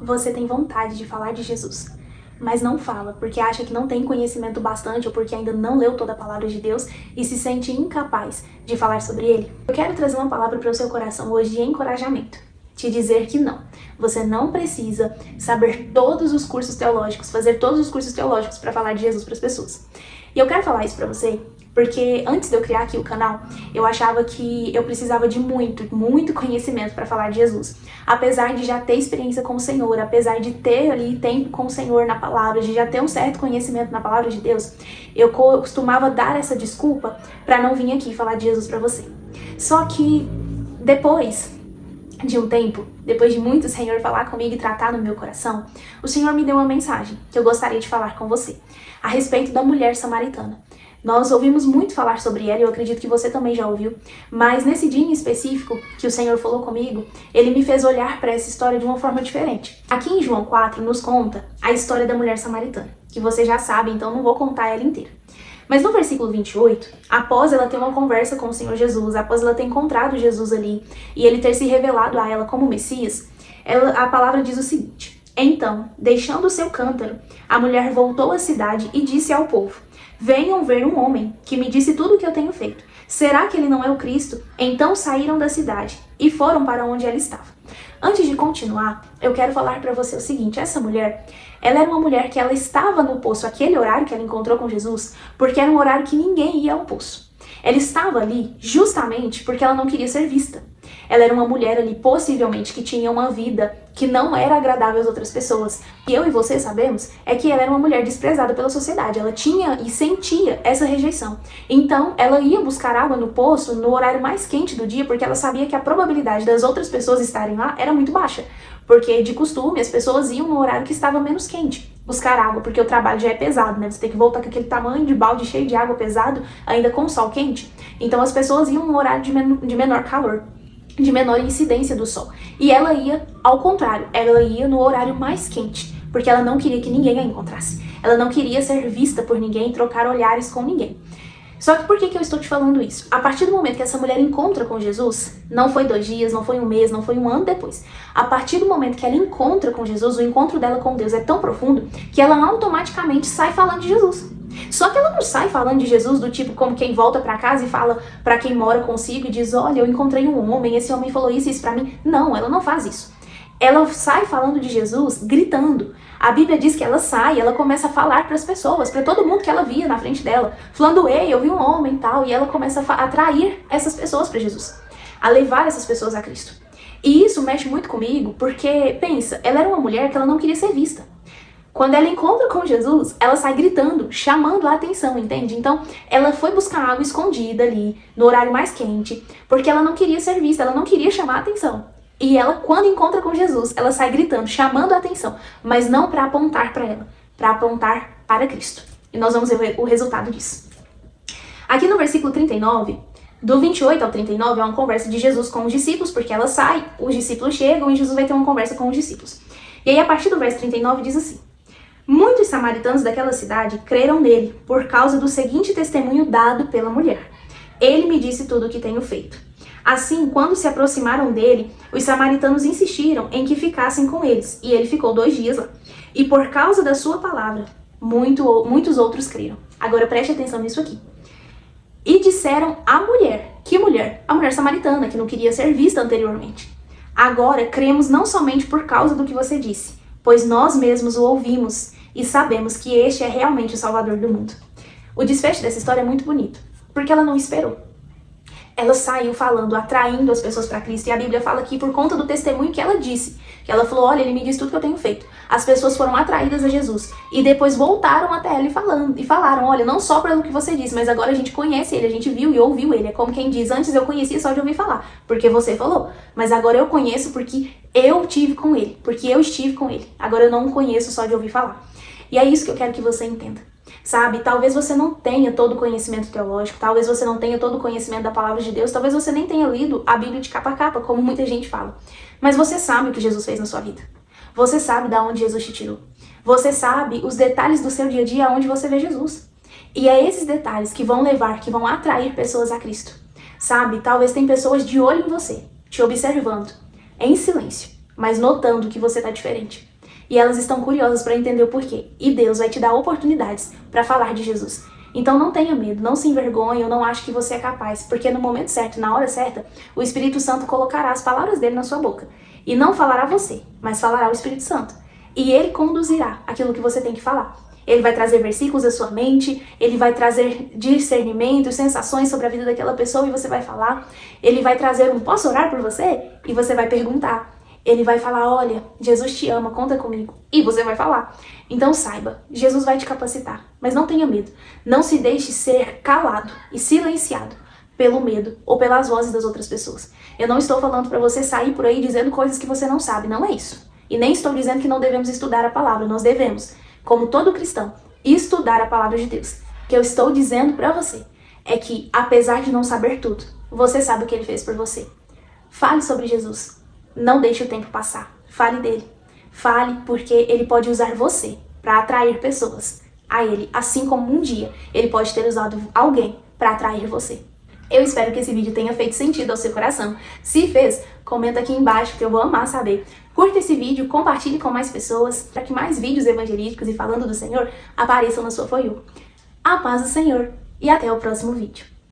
Você tem vontade de falar de Jesus, mas não fala porque acha que não tem conhecimento bastante ou porque ainda não leu toda a palavra de Deus e se sente incapaz de falar sobre ele? Eu quero trazer uma palavra para o seu coração hoje de encorajamento. Te dizer que não. Você não precisa saber todos os cursos teológicos, fazer todos os cursos teológicos para falar de Jesus para as pessoas. E eu quero falar isso para você porque antes de eu criar aqui o canal, eu achava que eu precisava de muito conhecimento para falar de Jesus. Apesar de já ter experiência com o Senhor, apesar de ter ali tempo com o Senhor na palavra, de já ter um certo conhecimento na palavra de Deus, eu costumava dar essa desculpa para não vir aqui falar de Jesus para você. Só que depois de um tempo, depois de muito o Senhor falar comigo e tratar no meu coração, o Senhor me deu uma mensagem que eu gostaria de falar com você, a respeito da mulher samaritana. Nós ouvimos muito falar sobre ela e eu acredito que você também já ouviu, mas nesse dia em específico que o Senhor falou comigo, Ele me fez olhar para essa história de uma forma diferente. Aqui em João 4 nos conta a história da mulher samaritana, que você já sabe, então não vou contar ela inteira. Mas no versículo 28, após ela ter uma conversa com o Senhor Jesus, após ela ter encontrado Jesus ali e Ele ter se revelado a ela como Messias, a palavra diz o seguinte: então, deixando o seu cântaro, a mulher voltou à cidade e disse ao povo: venham ver um homem que me disse tudo o que eu tenho feito. Será que ele não é o Cristo? Então saíram da cidade e foram para onde ela estava. Antes de continuar, eu quero falar para você o seguinte: essa mulher, ela era uma mulher que ela estava no poço, aquele horário que ela encontrou com Jesus, porque era um horário que ninguém ia ao poço. Ela estava ali justamente porque ela não queria ser vista. Ela era uma mulher ali, possivelmente, que tinha uma vida que não era agradável às outras pessoas. E eu e você sabemos é que ela era uma mulher desprezada pela sociedade. Ela tinha e sentia essa rejeição. Então, ela ia buscar água no poço no horário mais quente do dia, porque ela sabia que a probabilidade das outras pessoas estarem lá era muito baixa. Porque, de costume, as pessoas iam no horário que estava menos quente buscar água, porque o trabalho já é pesado, né? Você tem que voltar com aquele tamanho de balde cheio de água pesado, ainda com sol quente. Então, as pessoas iam no horário de menor calor, de menor incidência do sol. E ela ia ao contrário, ela ia no horário mais quente, porque ela não queria que ninguém a encontrasse. Ela não queria ser vista por ninguém, trocar olhares com ninguém. Só que por que eu estou te falando isso? A partir do momento que essa mulher encontra com Jesus, não foi 2 dias, não foi um mês, não foi um ano depois. A partir do momento que ela encontra com Jesus, o encontro dela com Deus é tão profundo que ela automaticamente sai falando de Jesus. Só que ela não sai falando de Jesus do tipo como quem volta pra casa e fala pra quem mora consigo e diz: olha, eu encontrei um homem, esse homem falou isso e isso pra mim. Não, ela não faz isso. Ela sai falando de Jesus gritando. A Bíblia diz que ela sai, ela começa a falar para as pessoas, para todo mundo que ela via na frente dela, falando: ei, eu vi um homem e tal, e ela começa a atrair essas pessoas para Jesus, a levar essas pessoas a Cristo. E isso mexe muito comigo, porque, pensa, ela era uma mulher que ela não queria ser vista. Quando ela encontra com Jesus, ela sai gritando, chamando a atenção, entende? Então, ela foi buscar água escondida ali, no horário mais quente, porque ela não queria ser vista, ela não queria chamar a atenção. E ela, quando encontra com Jesus, ela sai gritando, chamando a atenção, mas não para apontar para ela, para apontar para Cristo. E nós vamos ver o resultado disso. Aqui no versículo 39, do 28 ao 39, é uma conversa de Jesus com os discípulos, porque ela sai, os discípulos chegam e Jesus vai ter uma conversa com os discípulos. E aí, a partir do verso 39, diz assim: muitos samaritanos daquela cidade creram nele, por causa do seguinte testemunho dado pela mulher: ele me disse tudo o que tenho feito. Assim, quando se aproximaram dele, os samaritanos insistiram em que ficassem com eles, e ele ficou 2 dias lá. E por causa da sua palavra, muitos outros creram. Agora preste atenção nisso aqui. E disseram à mulher: que mulher? A mulher samaritana, que não queria ser vista anteriormente. Agora cremos não somente por causa do que você disse, pois nós mesmos o ouvimos e sabemos que este é realmente o Salvador do mundo. O desfecho dessa história é muito bonito, porque ela não esperou. Ela saiu falando, atraindo as pessoas para Cristo. E a Bíblia fala que por conta do testemunho que ela disse, que ela falou: olha, ele me disse tudo que eu tenho feito. As pessoas foram atraídas a Jesus. E depois voltaram até ela e falaram: olha, não só pelo que você disse, mas agora a gente conhece ele, a gente viu e ouviu ele. É como quem diz: antes eu conhecia só de ouvir falar, porque você falou. Mas agora eu conheço porque eu tive com ele, porque eu estive com ele. Agora eu não conheço só de ouvir falar. E é isso que eu quero que você entenda. Sabe, talvez você não tenha todo o conhecimento teológico, talvez você não tenha todo o conhecimento da palavra de Deus, talvez você nem tenha lido a Bíblia de capa a capa, como muita gente fala. Mas você sabe o que Jesus fez na sua vida. Você sabe de onde Jesus te tirou. Você sabe os detalhes do seu dia a dia onde você vê Jesus. E é esses detalhes que vão levar, que vão atrair pessoas a Cristo. Sabe, talvez tem pessoas de olho em você, te observando, em silêncio, mas notando que você tá diferente. E elas estão curiosas para entender o porquê. E Deus vai te dar oportunidades para falar de Jesus. Então não tenha medo, não se envergonhe ou não ache que você é capaz, porque no momento certo, na hora certa, o Espírito Santo colocará as palavras dele na sua boca. E não falará você, mas falará o Espírito Santo. E ele conduzirá aquilo que você tem que falar. Ele vai trazer versículos à sua mente, ele vai trazer discernimento, sensações sobre a vida daquela pessoa e você vai falar. Ele vai trazer um posso orar por você? E você vai perguntar. Ele vai falar, olha, Jesus te ama, conta comigo. E você vai falar. Então saiba, Jesus vai te capacitar. Mas não tenha medo. Não se deixe ser calado e silenciado pelo medo ou pelas vozes das outras pessoas. Eu não estou falando para você sair por aí dizendo coisas que você não sabe, não é isso. E nem estou dizendo que não devemos estudar a palavra, nós devemos, como todo cristão, estudar a palavra de Deus. O que eu estou dizendo para você é que, apesar de não saber tudo, você sabe o que ele fez por você. Fale sobre Jesus. Não deixe o tempo passar. Fale dele. Fale porque ele pode usar você para atrair pessoas a ele, assim como um dia ele pode ter usado alguém para atrair você. Eu espero que esse vídeo tenha feito sentido ao seu coração. Se fez, comenta aqui embaixo que eu vou amar saber. Curta esse vídeo, compartilhe com mais pessoas para que mais vídeos evangelísticos e falando do Senhor apareçam na sua For You. A paz do Senhor e até o próximo vídeo.